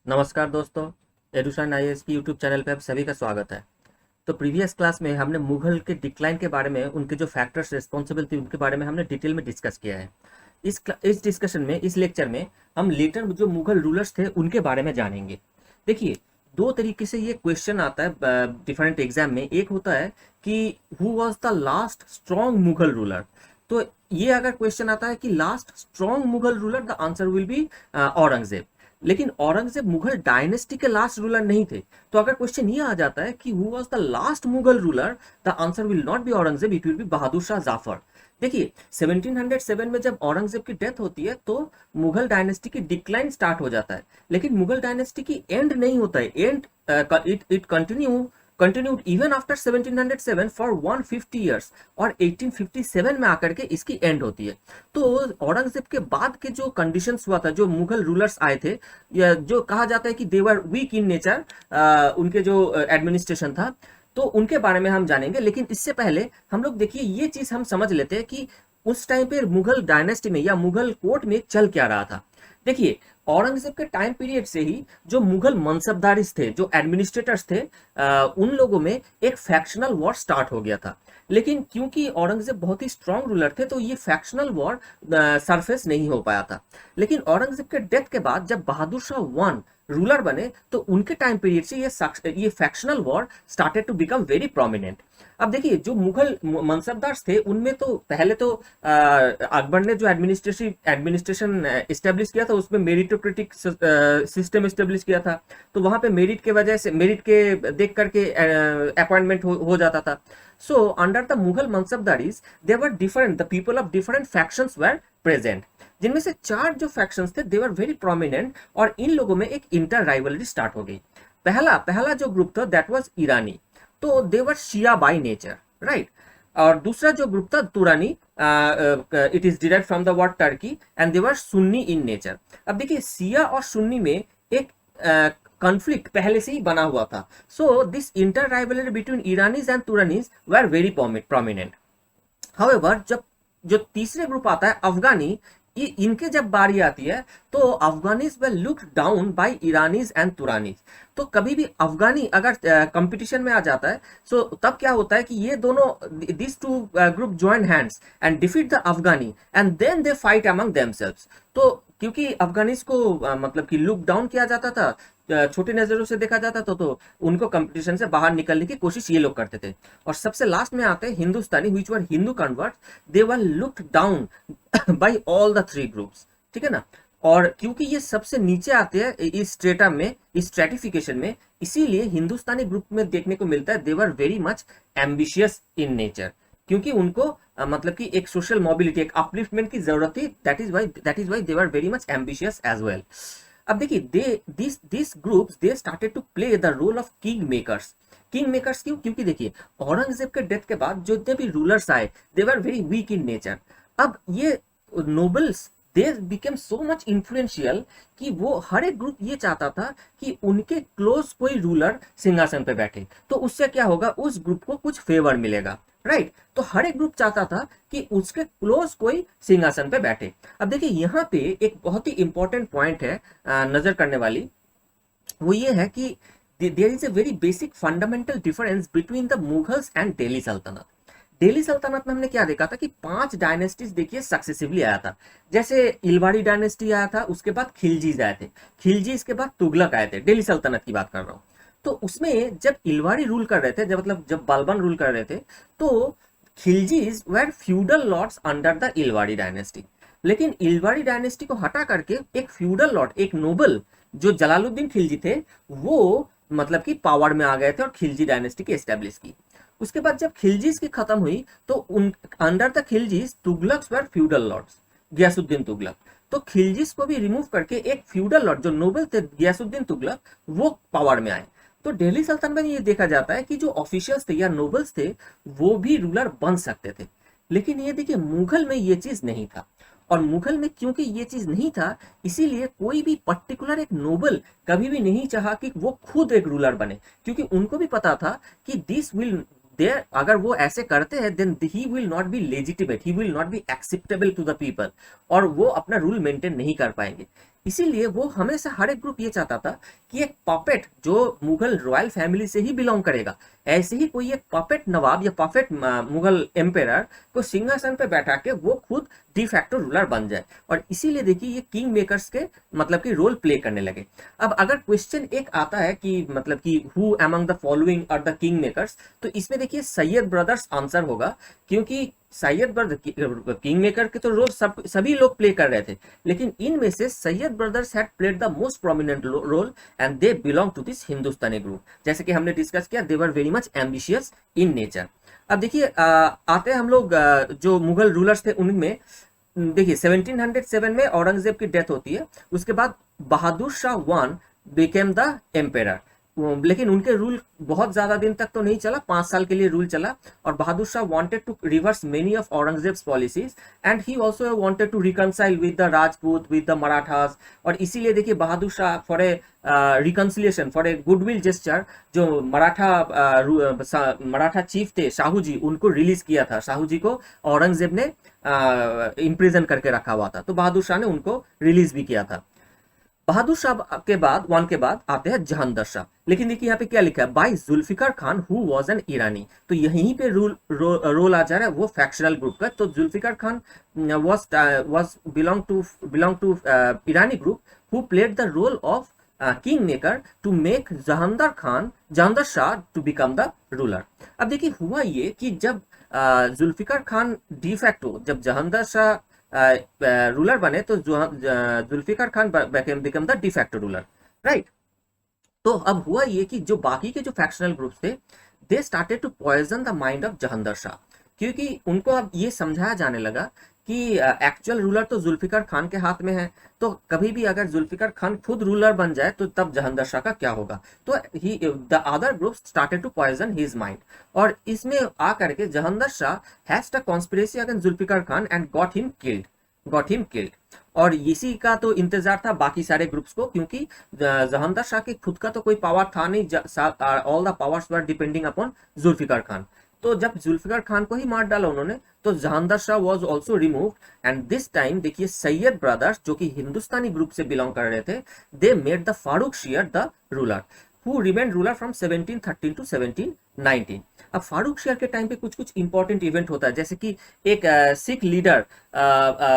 नमस्कार दोस्तों। एडुसन आईएएस की यूट्यूब चैनल पे आप सभी का स्वागत है। तो प्रीवियस क्लास में हमने मुगल के डिक्लाइन के बारे में, उनके जो फैक्टर्स रिस्पॉन्सिबल थे उनके बारे में हमने डिटेल में डिस्कस किया है। इस डिस्कशन में, इस लेक्चर में हम लेटर जो मुगल रूलर्स थे उनके बारे में जानेंगे। देखिए, दो तरीके से ये क्वेश्चन आता है डिफरेंट एग्जाम में। एक होता है कि who was the last strong Mughal ruler. तो ये अगर क्वेश्चन आता है कि last strong Mughal ruler, the answer will be Aurangzeb. लेकिन औरंगजेब मुगल डायनेस्टी के लास्ट रूलर नहीं थे। तो अगर क्वेश्चन ये आ जाता है कि who was the last Mughal ruler, the answer will not be Aurangzeb, it will be Bahadur Shah Zafar. देखिए, 1707 में जब औरंगजेब की डेथ होती है तो मुगल डायनेस्टी की डिक्लाइन स्टार्ट हो जाता है। लेकिन मुगल डायनेस्टी की एंड नहीं होता है। And it continued even after 1707 for 150 years, और 1857 में आकर के इसकी एंड होती है। तो औरंगजेब के बाद के जो कंडीशंस हुआ था, जो मुगल रूलर्स आए थे, या जो कहा जाता है कि दे वर वीक इन नेचर, उनके जो एडमिनिस्ट्रेशन था, तो उनके बारे में हम जानेंगे। लेकिन इससे पहले हम लोग देखिए ये चीज हम समझ लेते हैं कि उस टाइम पे मुगल डायनेस्टी में या मुगल कोर्ट में चल क्या रहा था। देखिए, औरंगजेब के टाइम पीरियड से ही जो मुगल मनसबदारिस थे, जो एडमिनिस्ट्रेटर्स थे, उन लोगों में एक फैक्शनल वॉर स्टार्ट हो गया था। लेकिन क्योंकि औरंगजेब बहुत ही स्ट्रांग रूलर थे तो ये फैक्शनल वॉर सरफेस नहीं हो पाया था। लेकिन औरंगजेब के डेथ के बाद जब बहादुर शाह वन रूलर बने तो उनके टाइम पीरियड से ये factional war started to become very prominent. अब देखिए, जो मुगल मनसबदार थे उनमें तो पहले तो अकबर ने जो एडमिनिस्ट्रेशन इस्टेब्लिश किया था उसमें मेरिटोक्रेटिक सिस्टम इस्टेब्लिश किया था। तो वहां पे मेरिट के वजह से, मेरिट के देख करके अपॉइंटमेंट हो जाता था। So under the Mughal mansabdaris they were different, the people of different factions were present, जिनमें से चार जो फैक्शंस थे दे वर वेरी प्रोमिनेंट, और इन लोगों में एक इंटर राइवलरी स्टार्ट हो गई। पहला पहला जो ग्रुप था दैट वाज ईरानी। तो they were Shia by nature, right. और दूसरा जो ग्रुप था Turani, it is derived from the word Turkey, and they were Sunni in nature. अब देखिए, शिया और सुन्नी में एक कॉन्फ्लिक्ट पहले से ही बना हुआ था। So this inter rivalry between Iranis and Turanis were very prominent. However, जब जो तीसरे ग्रुप आता है अफगानी, इनके जब बारी आती है तो Afghanis way look down by ईरानीज and तुरानीज। तो कभी भी अफगानी अगर कंपटीशन में आ जाता है, सो तब क्या होता है कि ये दोनों, this two group join hands and defeat the Afghani, and then they fight among themselves. तो क्योंकि अफगानीज को मतलब कि लुक डाउन किया जाता था, छोटी नजरों से देखा जाता था, तो उनको कंपटीशन से बाहर निकलने की कोशिश ये लोग करते थे। और सबसे लास्ट में आते हैं Hindustani, which were Hindu convert, they were looked down by all the three groups. ठीक है ना। और क्योंकि ये सबसे नीचे आते हैं इस स्ट्रेटा में, इस स्ट्रेटिफिकेशन में, इसीलिए हिंदुस्तानी ग्रुप में देखने को मिलता है they were very much ambitious in nature, क्योंकि उनको मतलब कि एक सोशल मोबिलिटी, एक अपलिफ्टमेंट की जरूरत थी। That is why they were very much ambitious as well. अब देखिए, they this groups they started to play the role of king makers. King makers क्यों? क्योंकि देखिए, औरंगजेब के डेथ के बाद जितने भी रूलर्स आए they were very weak in nature. अब ये nobles they became so much influential कि वो हर एक ग्रुप ये चाहता था कि उनके क्लोज कोई रूलर सिंहासन पे बैठे, तो उससे क्या होगा, उस ग्रुप को कुछ फेवर मिलेगा, राइट। तो हर एक ग्रुप चाहता था कि उसके क्लोज कोई सिंहासन पे बैठे। अब देखिए, यहाँ पे एक बहुत ही इंपॉर्टेंट पॉइंट है नजर करने वाली, वो ये है कि there is a very basic fundamental difference between the Mughals and Delhi Sultanate. Delhi सल्तनत में हमने क्या देखा था कि 5 डायनेस्टीज देखिए सक्सेसिवली आया था। जैसे इलवाड़ी डायनेस्टी आया था, उसके बाद खिलजीज आए थे, खिलजीज के बाद तुगलक आए थे। दिल्ली सल्तनत की बात कर रहा हूँ। तो उसमें जब इलवाड़ी रूल कर रहे थे, जब मतलब जब बालबन रूल कर रहे थे, तो Khiljis were feudal lords under the इलवाड़ी डायनेस्टी। लेकिन इलवाड़ी डायनेस्टी को हटा करके एक फ्यूडल लॉर्ड, एक नोबल जो जलालुद्दीन खिलजी थे, वो मतलब कि पावर में आ गए थे और खिलजी डायनेस्टी की एस्टेब्लिश की। उसके बाद जब खिलजीज की खत्म हुई तो उन under the Khiljis Tughlaqs were feudal lords, Ghiyasuddin Tughlaq. तो खिलजीज को भी रिमूव करके एक फ्यूडल लॉर्ड जो नोबल थे गयासुद्दीन तुगलक, वो पावर में आए। तो दिल्ली सल्तनत में ये देखा जाता है कि जो ऑफिशियल्स थे या नोबल्स थे वो भी रूलर बन सकते थे। लेकिन ये देखिए, मुगल में ये चीज नहीं था। और मुगल में क्योंकि ये चीज नहीं था, इसीलिए कोई भी पर्टिकुलर एक नोबल कभी भी नहीं चाहा कि वो खुद एक रूलर बने, क्योंकि उनको भी पता था कि दिस विल देयर, अगर वो ऐसे करते हैं then he will not be legitimate, he will not be acceptable to the people, और वो अपना रूल मेंटेन नहीं कर पाएंगे। इसीलिए वो हमेशा हर एक ग्रुप ये चाहता था कि एक पपेट जो मुगल रॉयल फैमिली से ही बिलोंग करेगा, ऐसे ही कोई एक पपेट नवाब या पपेट मुगल एम्पेरर को सिंहासन पे बैठा के वो खुद डी फैक्टो रूलर बन जाए। और इसीलिए देखिए ये किंग मेकर्स के मतलब कि रोल प्ले करने लगे। अब अगर क्वेश्चन एक आता है कि मतलब कि who among the following are the king makers, तो इसमें देखिए सैयद ब्रदर्स आंसर होगा, क्योंकि सैयद ब्रदर किंग मेकर के तो रोल सभी लोग प्ले कर रहे थे, लेकिन इनमें से Sayyid brothers had played the most prominent role and they belong to this Hindustani group. जैसे कि हमने डिस्कस किया, they were very much ambitious in nature. अब देखिए आते हैं हम लोग जो मुगल रूलर्स थे उनमें। देखिए 1707 में औरंगजेब की डेथ होती है, उसके बाद Bahadur Shah one became the emperor. लेकिन उनके रूल बहुत ज्यादा दिन तक तो नहीं चला, 5 साल के लिए रूल चला। और Bahadur Shah wanted to reverse many of Aurangzeb's policies and he also wanted to reconcile with the Rajput, with the Marathas. और इसीलिए देखिए Bahadur Shah for a reconciliation, for a goodwill gesture, जो मराठा चीफ थे शाहू जी, उनको रिलीज किया था। शाहू जी को औरंगजेब ने इम्प्रिजन करके रखा हुआ था, तो बहादुर शाह ने उनको रिलीज भी किया था। बहादुर शाह के बाद वन के बाद आते हैं जहांदर शाह। लेकिन देखिए यहाँ पे क्या लिखा है, by Zulfiqar Khan who was an Irani. तो यहीं पे रोल आ जा रहा है वो फैक्शनल ग्रुप का। तो Zulfiqar Khan was belong to Irani group who played the role of king maker to make Jahandar Shah to become the ruler. अब देखिए हुआ ये कि जब जुल्फिकार खान डी फैक्टो, जब जहांदर शाह रूलर बने, तो Zulfiqar Khan become the de facto ruler, right. तो अब हुआ ये कि जो बाकी के जो फैक्शनल ग्रुप्स थे, they started to poison the mind of Jahandar Shah, क्योंकि उनको अब ये समझाया जाने लगा कि एक्चुअल रूलर तो जुल्फिकार खान के हाथ में है, तो कभी भी अगर जुल्फिकार खान खुद रूलर बन जाए तो तब जहांदर शाह का क्या होगा। तो he the other group started to poison his mind, और इसमें आकर के Jahandar Shah has the conspiracy against Zulfiqar Khan and got him killed. और इसी का तो इंतजार था बाकी सारे ग्रुप्स को, क्योंकि जहांदर शाह के खुद का तो कोई पावर था नहीं, all the powers were depending upon Zulfiqar Khan. तो जब जुल्फिकार खान को ही मार डाला उन्होंने, तो Jahandar Shah was also removed. And this time देखिए सैयद ब्रदर्स, जो कि हिंदुस्तानी ग्रुप से बिलोंग कर रहे थे, they made the Farrukh Siyar the ruler who remain ruler from 1713 to 1719। अब फारूक शियर के टाइम पे कुछ कुछ इंपॉर्टेंट इवेंट होता है, जैसे कि एक Sikh leader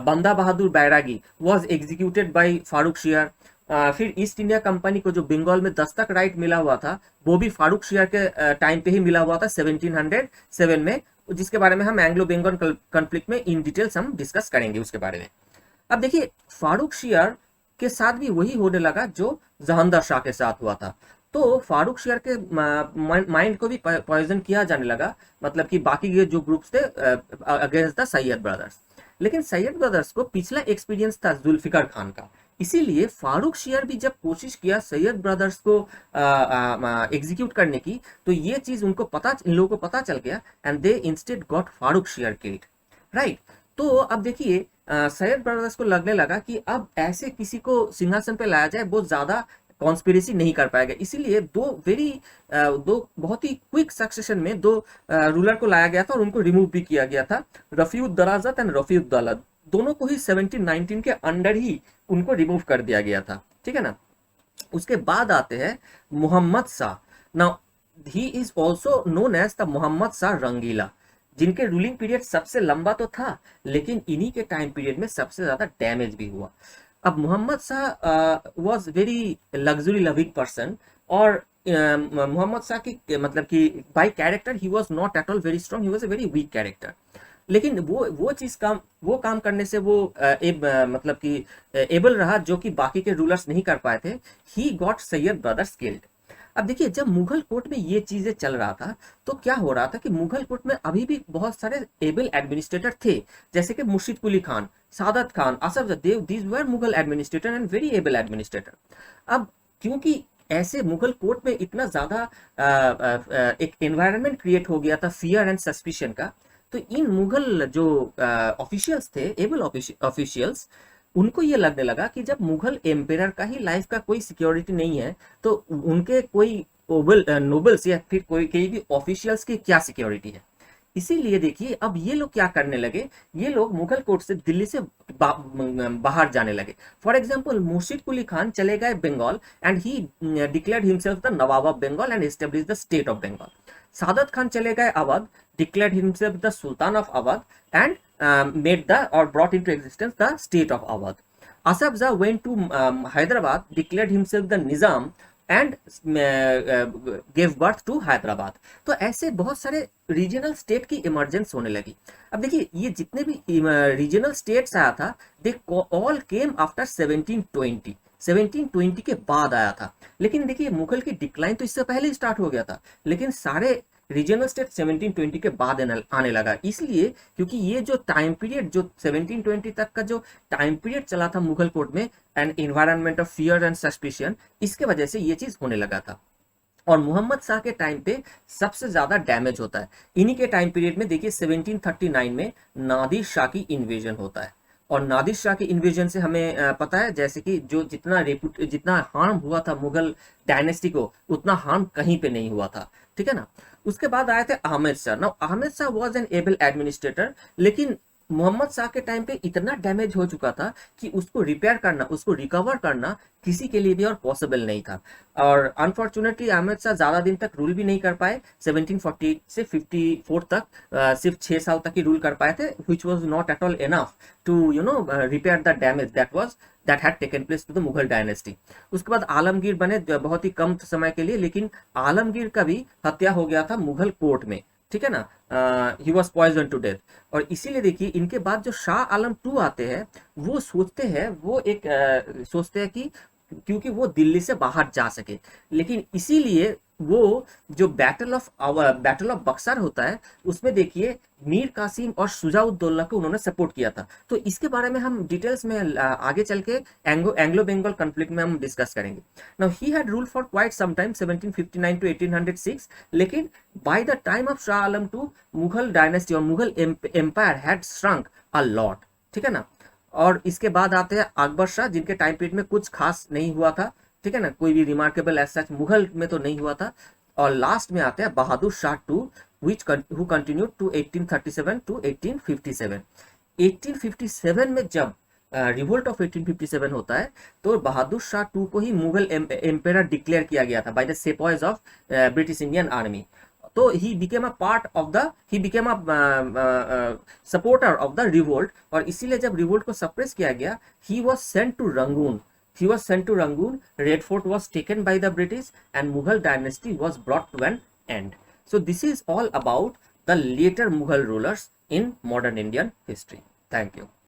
Banda Bahadur Bairagi was executed by Farrukh Siyar. फिर ईस्ट इंडिया कंपनी को जो बंगाल में दस्तक राइट मिला हुआ था, वो भी फारूक शियर के टाइम पे ही मिला हुआ था 1707 में, जिसके बारे में हम एंग्लो बंगाल कॉन्फ्लिक्ट में इन डिटेल्स हम डिस्कस करेंगे उसके बारे में। अब देखिए फारूक शियर के साथ भी वही होने लगा जो जहांदर शाह के साथ हुआ था। तो फारूक शेयर के माइंड को भी पॉइजन किया जाने लगा, मतलब कि बाकी के जो ग्रुप्स थे अगेंस्ट द सैयद ब्रदर्स। लेकिन सैयद ब्रदर्स को पिछला एक्सपीरियंस था जुल्फिकार खान का, इसीलिए फारूक शेयर भी जब कोशिश किया सैयद ब्रदर्स को एग्जीक्यूट करने की, तो ये चीज इन लोगों को पता चल गया and they instead got Farooq share killed, right. तो अब देखिए सैयद ब्रदर्स को लगने लगा कि अब ऐसे किसी को सिंहासन पे लाया जाए वो ज्यादा कॉन्स्पिरेसी नहीं कर पाएगा, इसीलिए दो बहुत ही क्विक सक्सेशन में दो रूलर को लाया गया था और उनको रिमूव भी किया गया था, रफीउद्दराजत एंड रफीउद्दौला। दोनों को ही 1719 के अंडर ही उनको रिमूव कर दिया गया था, ठीक है ना। उसके बाद आते हैं Muhammad Shah. Now he is also known as the Muhammad Shah Rangeela, जिनके रूलिंग पीरियड सबसे लंबा तो था, लेकिन इन्हीं के टाइम पीरियड में सबसे ज्यादा डैमेज भी हुआ। अब Mohammad Shah was very luxury loving person, और मोहम्मद शाह की मतलब कि by character he was not at all very strong, he was a very weak character. लेकिन वो काम करने से वो मतलब कि एबल रहा, जो कि बाकी के रूलर्स नहीं कर पाए थे। He got Syed brothers killed. अब देखिए जब मुगल कोर्ट में ये चीजें चल रहा था, तो क्या हो रहा था कि मुगल कोर्ट में अभी भी बहुत सारे एबल एडमिनिस्ट्रेटर थे, जैसे कि मुर्शिद कुली खान, सादत खान, असफ देव, these were Mughal administrator and very able administrator. अब क्योंकि ऐसे मुगल कोर्ट में इतना ज्यादा एक एनवायरनमेंट क्रिएट हो गया था फियर एंड सस्पिशन का, तो इन मुगल जो ऑफिशियल्स थे, एबल ऑफिशियल्स, उनको ये लगने लगा कि जब मुगल एम्पेरर का ही लाइफ का कोई सिक्योरिटी नहीं है, तो उनके कोई नोबल्स या फिर कोई भी ऑफिशियल्स की क्या सिक्योरिटी है। इसीलिए देखिए अब ये लोग क्या करने लगे, ये लोग मुगल कोर्ट से दिल्ली से बाहर जाने लगे। फॉर एग्जाम्पल मुर्शिद कुली खान चले गए Bengal and he declared himself the nawab of Bengal and establish the state of Bengal. Saadat Khan चले गए Awadh, declared himself the sultan of Awadh and made the और brought into existence the state of Awadh. Asaf Jah went to Hyderabad, declared himself the Nizam and gave birth to Hyderabad. तो ऐसे बहुत सारे regional state की emergence होने लगी। अब देखिए ये जितने भी रीजनल स्टेट्स आया था दे ऑल केम आफ्टर 1720, 1720 के बाद आया था। लेकिन देखिए मुगल की डिक्लाइन तो इससे पहले ही स्टार्ट हो गया था, लेकिन सारे रीजनल स्टेट 1720 के बाद आने लगा। इसलिए क्योंकि ये जो टाइम पीरियड जो 1720 तक का जो टाइम पीरियड चला था मुगल कोर्ट में and environment of fear and suspicion, इसके वजह से ये चीज होने लगा था। और मोहम्मद शाह के टाइम पे सबसे ज्यादा डैमेज होता है। इन्हीं के टाइम पीरियड में देखिए 1739 में नादिर शाह की इन्वेजन होता है। और नादिर शाह की इन्वेजन से हमें पता है जैसे कि जो जितना हार्म हुआ था मुगल डायनेस्टी को, उतना हार्म कहीं पे नहीं हुआ था, ठीक है ना। उसके बाद आए थे Ahmad Shah. Now Ahmad Shah was an able administrator, लेकिन मोहम्मद शाह के टाइम पे इतना डैमेज हो चुका था कि उसको रिपेयर करना, उसको रिकवर करना किसी के लिए भी और पॉसिबल नहीं था। और अनफॉर्चुनेटली अहमद शाह ज्यादा दिन तक रूल भी नहीं कर पाए। 1748 से 54 तक सिर्फ 6 साल तक ही रूल कर पाए थे, which was not at all enough to repair the damage that had taken place to the Mughal dynasty. उसके बाद आलमगीर बने बहुत ही कम समय के लिए, लेकिन आलमगीर का भी हत्या हो गया था मुगल कोर्ट में, ठीक है ना। He was poison to death. और इसीलिए देखिए इनके बाद जो शाह आलम 2 आते हैं वो सोचते हैं, वो एक सोचते हैं कि क्योंकि वो दिल्ली से बाहर जा सके, लेकिन इसीलिए वो जो बैटल ऑफ बक्सर होता है उसमें देखिए मीर कासिम और शुजाउद्दौला को उन्होंने सपोर्ट किया था। तो इसके बारे में हम डिटेल्स में आगे चल के एंग्लो बंगाल कॉन्फ्लिक्ट में हम डिस्कस करेंगे। Now he had rule for quite some time 1759 to 1806, लेकिन by the time of Shah Alam 2 Mughal dynasty और Mughal empire had shrunk a lot, ठीक है ना। और इसके बाद आते हैं अकबर शाह, जिनके टाइम पीरियड में कुछ खास नहीं हुआ था, ठीक है ना, कोई भी रिमार्केबल ऐसा मुगल में तो नहीं हुआ था। और लास्ट में आते हैं Bahadur Shah 2 who continued to 1837 to 1857। 1857 में जब रिवोल्ट ऑफ 1857 होता है तो बहादुर शाह 2 को ही मुगल एम्पेयर डिक्लेयर किया गया था by the sepoys of British Indian army. तो he became a supporter of the revolt. और इसीलिए जब रिवोल्ट को सप्रेस किया गया he was sent to Rangoon. Red Fort was taken by the British and Mughal dynasty was brought to an end. So this is all about the later Mughal rulers in modern Indian history. Thank you.